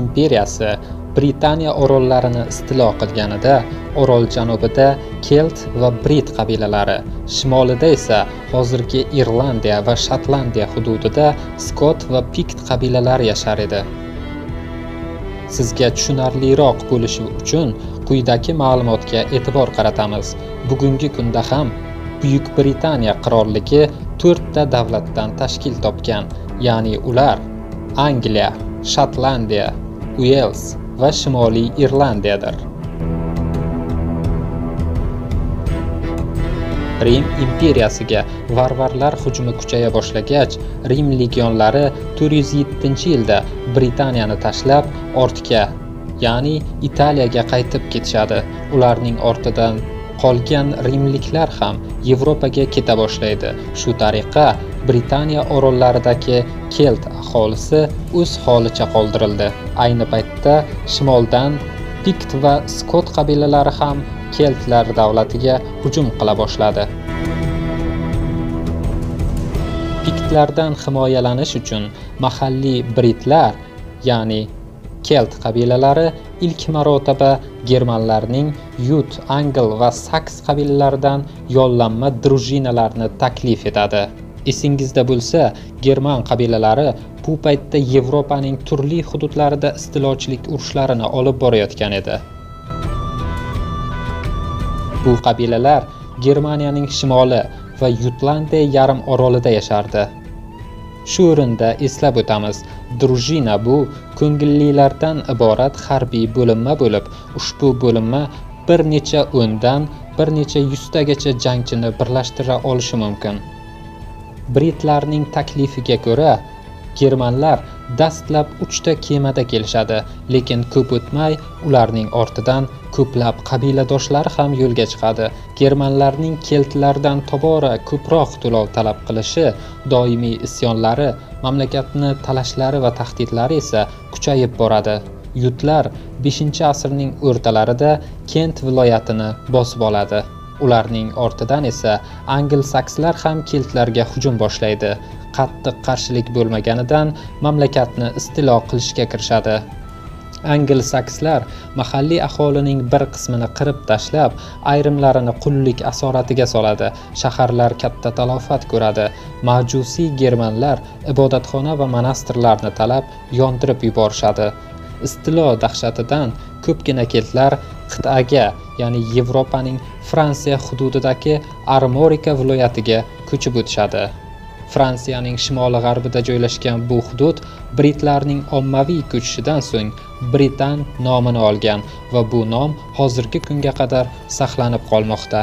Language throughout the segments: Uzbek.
imperiyasi Britaniya orollarini istilo qilganida, orol janubida Kelt va Brit qabilalari, shimolida esa hozirgi Irlandiya va Shotlandiya hududida Skot va Pikt qabilalari yashar edi. Sizga tushunarliroq bo'lishi uchun quyidagi ma'lumotga e'tibor qaratamiz. Bugungi kunda ham Buyuk Britaniya qirolligi 4 ta davlatdan tashkil topgan, ya'ni ular Angliya, Shotlandiya, Uels va Shimoliy Irlandiyadir. Rim imperiyasiga varvarlar hujumi kuchaya boshlagach, Rim legionlari 407-yilda Britaniyani tashlab ortga, ya'ni Italiyaga qaytib ketishadi. Ularning ortidan qolgan rimliklar ham Yevropaga keta boshlaydi. Shu tariqa Britaniya orollaridagi Kelt aholisi o'z holicha qoldirildi. Ayni paytda shimoldan Pikt va Skot qabilalari ham Keltlar davlatiga hujum qila boshladi. Piktlardan himoyalanish uchun mahalliy britlar, ya'ni Kelt qabilalari ilk marotaba germanlarning Yut, Angl va Saks qabilalaridan yollanma drujinalarni taklif etadi. Esingizda bo'lsa, german qabilalari bu paytda Yevropaning turli hududlarida istilochilik urushlarini olib borayotgan edi. Bu qabilalar Germaniyaning shimoli va Yutlandiya yarim orolida yashardi. Shu o'rinda eslab o'tamiz, drujina bu ko'ngillilardan iborat harbiy bo'linma bo'lib, ushbu bo'linma bir necha o'ndan bir necha yuztagacha jangchini birlashtira olishi mumkin. Britlarning taklifiga ko'ra, germanlar dastlab 3 ta kemada kelishadi, lekin ko'p o'tmay ularning ortidan ko'plab qabiladoshlari ham yo'lga chiqadi. Germanlarning keltlardan tobora ko'proq to'lov talab qilishi, doimiy isyonlari, mamlakatni talashlari va tahdidlari esa kuchayib boradi. Yutlar 5-asrning o'rtalarida Kent viloyatini bosib oladi. Ularning ortidan esa angl-sakslar ham keltlarga hujum boshlaydi. Qattiq qarshilik bo'lmaganidan mamlakatni istilo qilishga kirishadi. Angl-sakslar mahalliy aholining bir qismini qirib tashlab, ayrimlarini qullik asoratiga soladi. Shaharlar katta talofat ko'radi. Majusiy germanlar ibodatxona va monastirlarni talab yondirib yuborishadi. Istilo dahshatidan ko'pgina keltlar qit'aga, ya'ni Yevropaning Fransiya hududidagi Armorika viloyatiga ko'chib o'tishadi. Fransiyaning shimoli-g'arbida joylashgan bu hudud britlarning ommaviy ko'chishidan so'ng Britan nomini olgan va bu nom hozirgi kunga qadar saqlanib qolmoqda.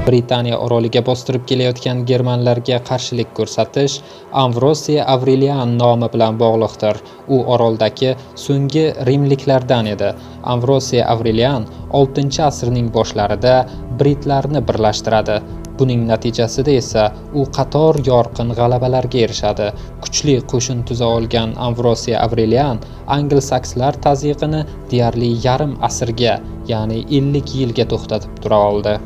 Britaniya oroliga bostirib kelayotgan germanlarga qarshilik ko'rsatish Amvrosiy Avrelian nomi bilan bog'liqdir. U oroldagi so'nggi rimliklardan edi. Amvrosiy Avrelian 6-asrning boshlarida britlarni birlashtiradi. Buning natijasida esa u qator yorqin g'alabalarga erishadi. Kuchli qo'shin tuza olgan Amvrosiy Avrelian angl-sakslar tazyiqini deyarli yarim asrga, ya'ni 50 yilga to'xtatib tura oldi.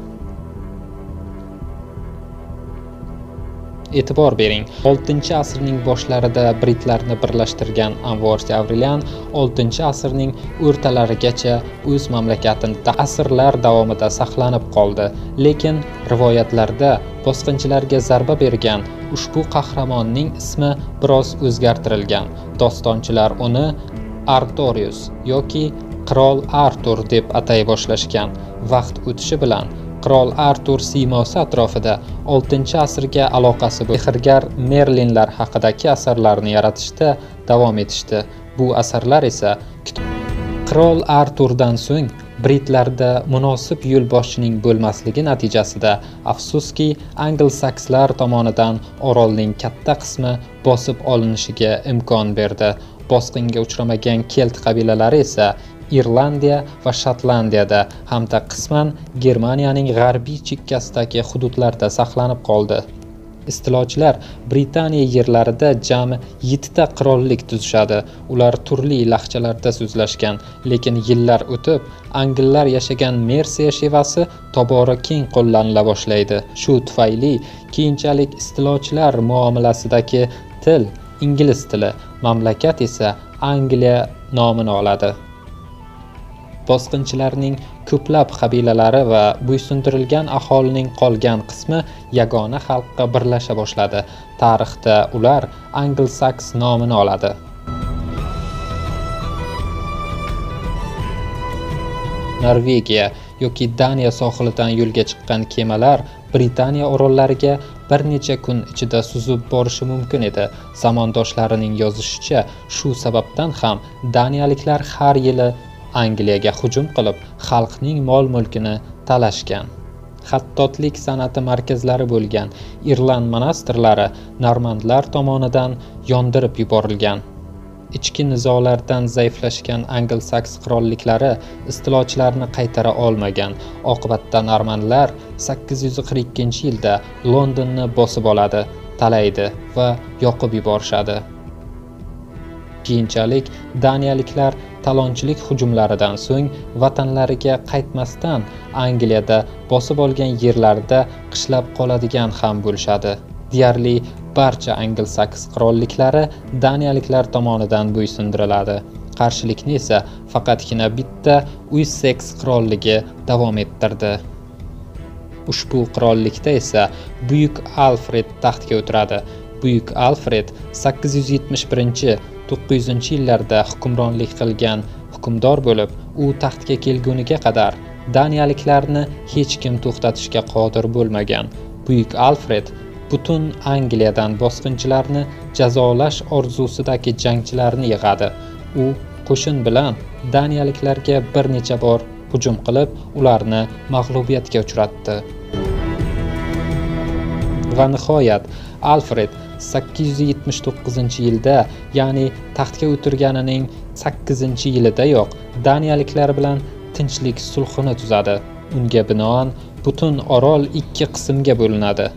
E'tibor bering, 6-asrning boshlarida britlarni birlashtirgan Amvrosiy Avrelian 6-asrning o'rtalarigacha o'z mamlakatida asrlar davomida saqlanib qoldi. Lekin rivoyatlarda bosqinchilarga zarba bergan ushbu qahramonning ismi biroz o'zgartirilgan. Dostonchilar uni Artorius yoki Qirol Artur deb atay boshlashgan. Vaqt o'tishi bilan Qirol Artur siymosi atrofida 6-asrga aloqasi bo'lgan sehrgar Merlinlar haqidagi asarlarni yaratishda davom etishdi. Bu asarlar esa Qirol Arturdan so'ng britlarda munosib yo'lboshchining bo'lmasligi natijasida afsuski angl-sakslar tomonidan orolning katta qismi bosib olinishiga imkon berdi. Bosqinga uchramagan Kelt qabilalari esa Irlandiya va Shotlandiyada hamda qisman Germaniyaning g'arbiy chekkasidagi hududlarda saqlanib qoldi. Istilochilar Britaniya yerlarida jami 7 ta qirollik tuzishadi. Ular turli lahjalarda so'zlashgan, lekin yillar o'tib angllar yashagan Mersiya shevasi tobora keng qo'llanila boshlaydi. Shu tufayli keyinchalik istilochilar muomalasidagi til ingliz tili, mamlakat esa Angliya nomini oladi. Bosqinchilarning ko'plab qabilalari va bo'ysundirilgan aholining qolgan qismi yagona xalqqa birlasha boshladi. Tarixda ular Anglo-Saks nomini oladi. Norvegiya yoki Daniya sohilidan yo'lga chiqqan kemalar Britaniya orollariga bir necha kun ichida suzib borishi mumkin edi. Zamondoshlarining yozishicha, shu sababdan ham daniyaliklar har yili Angliyaga hujum qilib, xalqning mol-mulkini talashgan. Xattotlik san'ati markazlari bo'lgan Irland monastirlari normandlar tomonidan yondirib yuborilgan. Ichki nizolardan zaiflashgan Anglo-Saks qirolliklari istilochilarni qaytara olmagan. Oqibatda normandlar 842-yilda Londonni bosib oladi, talaydi va yoqib yuborishadi. Keyinchalik daniyaliklar talonchilik hujumlaridan so'ng vatanlariga qaytmasdan Angliyada bosib olgan yerlarida qishlab qoladigan ham bo'lishadi. Deyarli barcha Anglo-Saks qirolliklari daniyaliklar tomonidan bo'ysundiriladi. Qarshilikni esa faqatgina bitta Wessex qirolligi davom ettirdi. Ushbu qirollikda esa Buyuk Alfred taxtga o'tiradi. Buyuk Alfred 871-900-yillarda hukmronlik qilgan hukmdor bo'lib, u taxtga kelguniga qadar daniyaliklarni hech kim to'xtatishga qodir bo'lmagan. Buyuk Alfred butun Angliyadan bosqinchilarni jazolash orzusidagi jangchilarni yig'adi. U qo'shin bilan daniyaliklarga bir necha bor hujum qilib, ularni mag'lubiyatga uchratdi. Va nihoyat Alfred 879-yilda, ya'ni taxtga o'tirganining 8-yilidayoq daniyaliklar bilan tinchlik sulhini tuzadi. Unga binoan butun orol ikki qismga bo'linadi.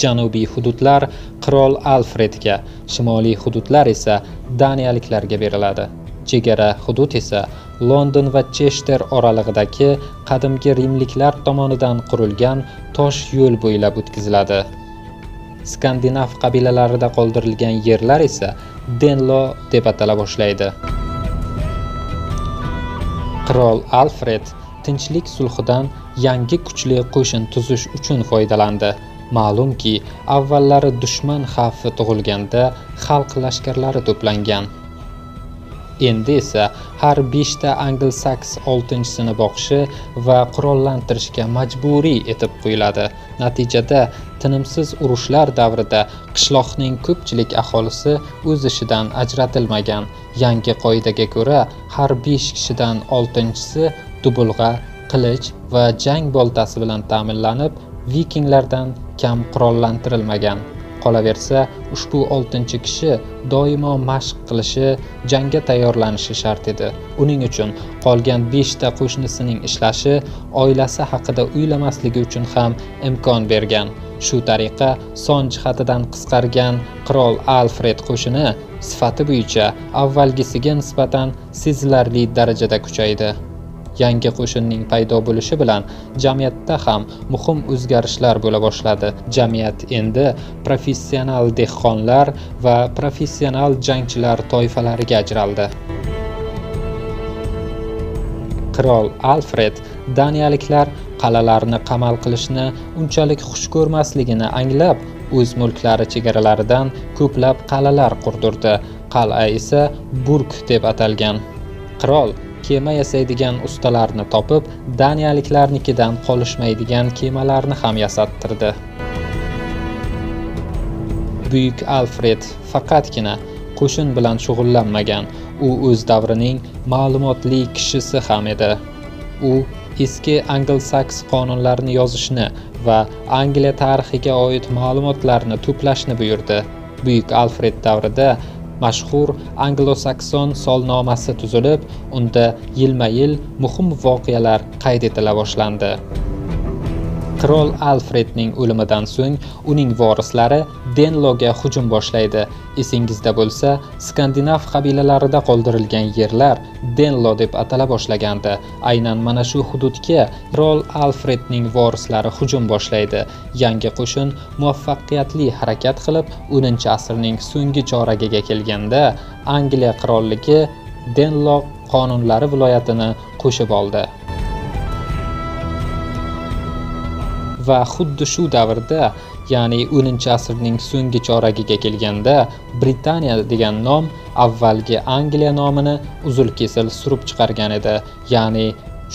Janubiy hududlar qirol Alfredga, shimoliy hududlar esa daniyaliklarga beriladi. Chegara hudud esa London va Chester oralig'idagi qadimgi rimliklar tomonidan qurilgan tosh yo'l bo'ylab o'tkaziladi. Skandinav qabilalarida qoldirilgan yerlar esa Denlo deb atala boshlaydi. Qirol Alfred tinchlik sulhidan yangi kuchli qo'shin tuzish uchun foydalandi. Ma'lumki, avvallari dushman xavfi tug'ilganda xalq lashkarlari to'plangan. Endi esa har 5 ta Anglo-Saks 6-sini boqishi va qurollantirishga majburiy etib qo'yiladi. Natijada tinimsiz urushlar davrida qishloqning ko'pchilik aholisi o'z ishidan ajratilmagan. Yangi qoidaga ko'ra, har 5 kishidan 6-si dubulg'a, qilich va jang boltasi bilan ta'minlanib, vikinglardan kam qurollantirilmagan. Qolaversa, ushbu 6-kishi doimo mashq qilishi, jangga tayyorlanishi shart edi. Uning uchun qolgan 5 ta qo'shnisining ishlashi, oilasi haqida o'ylamasligi uchun ham imkon bergan. Shu tariqa son jihatidan qisqargan qirol Alfred qo'shini sifati bo'yicha avvalgisiga nisbatan sezilarli darajada kuchaydi. Yangi qo'shinning paydo bo'lishi bilan jamiyatda ham muhim o'zgarishlar bo'la boshladi. Jamiyat endi professional dehqonlar va professional jangchilar toifalariga ajraldi. Qirol Alfred daniyaliklar qal'alarni qamal qilishni unchalik xush ko'rmasligini anglab, o'z mulklari chegaralaridan ko'plab qal'alar qurdirdi. Qal'a esa Burg deb atalgan. Qirol kema yasaydigan ustalarni topib, daniyaliklarnikidan qolishmaydigan kemalarni ham yasattirdi. Buyuk Alfred faqatgina qo'shin bilan shug'ullanmagan, u o'z davrining ma'lumotli kishisi ham edi. U eski Anglo-Saks qonunlarini yozishni va Angliya tarixiga oid ma'lumotlarni to'plashni buyurdi. Buyuk Alfred davrida mashhur Anglo-Sakson solnomasi tuzilib, unda yilma-yil muhim voqealar qayd etila boshlandi. Qirol Alfredning o'limidan so'ng uning vorislari Denloga hujum boshlaydi. Esingizda bo'lsa, Skandinav qabilalarida qoldirilgan yerlar Denlo deb atala boshlagandi. Aynan mana shu hududga Qirol Alfredning vorislari hujum boshlaydi. Yangi qo'shin muvaffaqiyatli harakat qilib, 10-asrning so'nggi choragiga kelganda Angliya qirolligi Denlo qonunlari viloyatini qo'shib oldi. Va xuddi shu davrda, ya'ni 10-asrning so'nggi choragiga kelganda, Britaniya degan nom avvalgi Angliya nomini uzil-kesil surib chiqargan edi. Ya'ni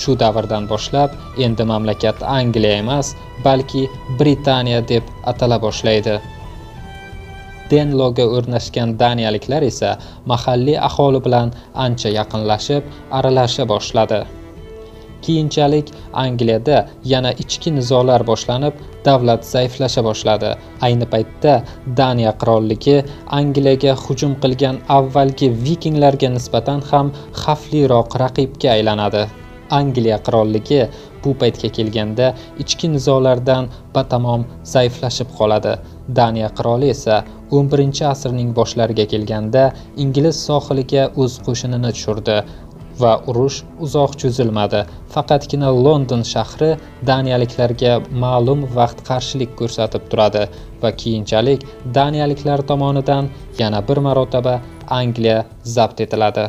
shu davrdan boshlab endi mamlakat Angliya emas, balki Britaniya deb atala boshlaydi. Denloga o'rnashgan daniyaliklar esa mahalliy aholi bilan ancha yaqinlashib, aralasha boshladi. Keyinchalik Angliyada yana ichki nizolar boshlanib, davlat zaiflasha boshladi. Ayni paytda Daniya qirolligi Angliyaga hujum qilgan avvalgi vikinglarga nisbatan ham xavfliroq raqibga aylanadi. Angliya qirolligi bu paytga kelganda ichki nizolardan batamom zaiflashib qoladi. Daniya qiroli esa 11-asrning boshlariga kelganda ingliz sohiliga o'z qo'shinini tushirdi. Va urush uzoq cho'zilmadi. Faqatgina London shahri daniyaliklarga ma'lum vaqt qarshilik ko'rsatib turadi va keyinchalik daniyaliklar tomonidan yana bir marotaba Angliya zabt etiladi.